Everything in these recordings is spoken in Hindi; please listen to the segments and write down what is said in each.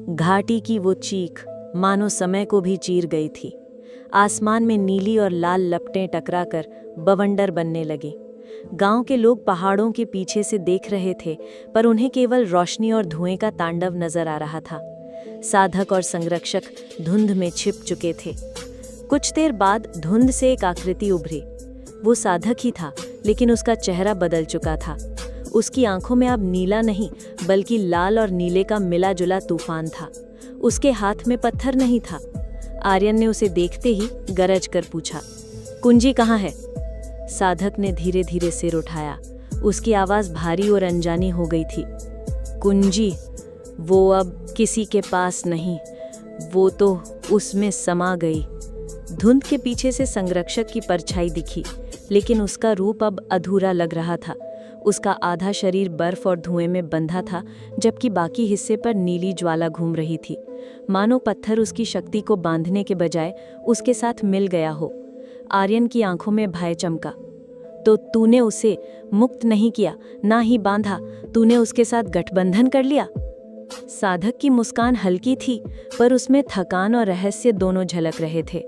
घाटी की वो चीख मानो समय को भी चीर गई थी। आसमान में नीली और लाल लपटें टकराकर बवंडर बनने लगी। गांव के लोग पहाड़ों के पीछे से देख रहे थे, पर उन्हें केवल रोशनी और धुएं का तांडव नजर आ रहा था। साधक और संरक्षक धुंध में छिप चुके थे। कुछ देर बाद धुंध से एक आकृति उभरी। वो साधक ही था, लेकिन उसका चेहरा बदल चुका था। उसकी आंखों में अब नीला नहीं, बल्कि लाल और नीले का मिला जुला तूफान था। उसके हाथ में पत्थर नहीं था। आर्यन ने उसे देखते ही गरज कर पूछा, कुंजी कहाँ है? साधक ने धीरे धीरे सिर उठाया। उसकी आवाज भारी और अनजानी हो गई थी। कुंजी? वो अब किसी के पास नहीं, वो तो उसमें समा गई। धुंध के पीछे से संरक्षक की परछाई दिखी, लेकिन उसका रूप अब अधूरा लग रहा था। उसका आधा शरीर बर्फ और धुएं में बंधा था, जबकि बाकी हिस्से पर नीली ज्वाला घूम रही थी। मानो पत्थर उसकी शक्ति को बांधने के बजाय उसके साथ मिल गया हो। आर्यन की आंखों में भय चमका। तो तूने उसे मुक्त नहीं किया, ना ही बांधा, तूने उसके साथ गठबंधन कर लिया? साधक की मुस्कान हल्की थी, पर उसमें थकान और रहस्य दोनों झलक रहे थे।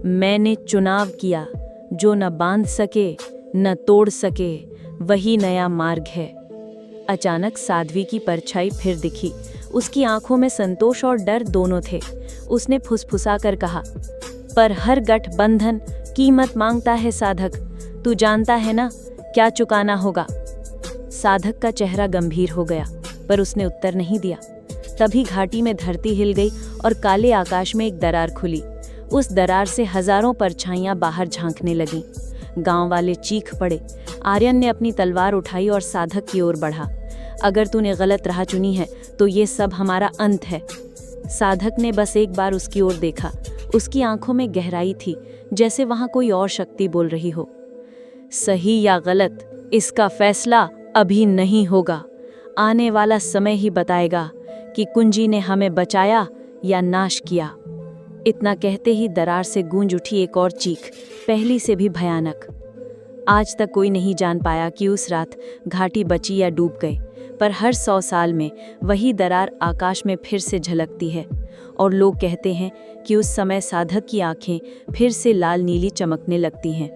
मैंने चुनाव किया, जो न बांध सके न तोड़ सके, वही नया मार्ग है। अचानक साध्वी की परछाई फिर दिखी। उसकी आंखों में संतोष और डर दोनों थे। उसने फुसफुसाकर कहा, पर हर गठबंधन कीमत मांगता है साधक। तू जानता है ना क्या चुकाना होगा? साधक का चेहरा गंभीर हो गया, पर उसने उत्तर नहीं दिया। तभी घाटी में धरती हिल गई और काले आकाश में एक दरार खुली। उस दरार से हजारों परछाइयां बाहर झांकने लगीं। गांव वाले चीख पड़े। आर्यन ने अपनी तलवार उठाई और साधक की ओर बढ़ा। अगर तूने गलत राह चुनी है तो ये सब हमारा अंत है। साधक ने बस एक बार उसकी ओर देखा। उसकी आंखों में गहराई थी, जैसे वहां कोई और शक्ति बोल रही हो। सही या गलत, इसका फैसला अभी नहीं होगा। आने वाला समय ही बताएगा कि कुंजी ने हमें बचाया या नाश किया। इतना कहते ही दरार से गूंज उठी एक और चीख, पहली से भी भयानक। आज तक कोई नहीं जान पाया कि उस रात घाटी बची या डूब गई, पर हर 100 साल में वही दरार आकाश में फिर से झलकती है। और लोग कहते हैं कि उस समय साधक की आंखें फिर से लाल नीली चमकने लगती हैं।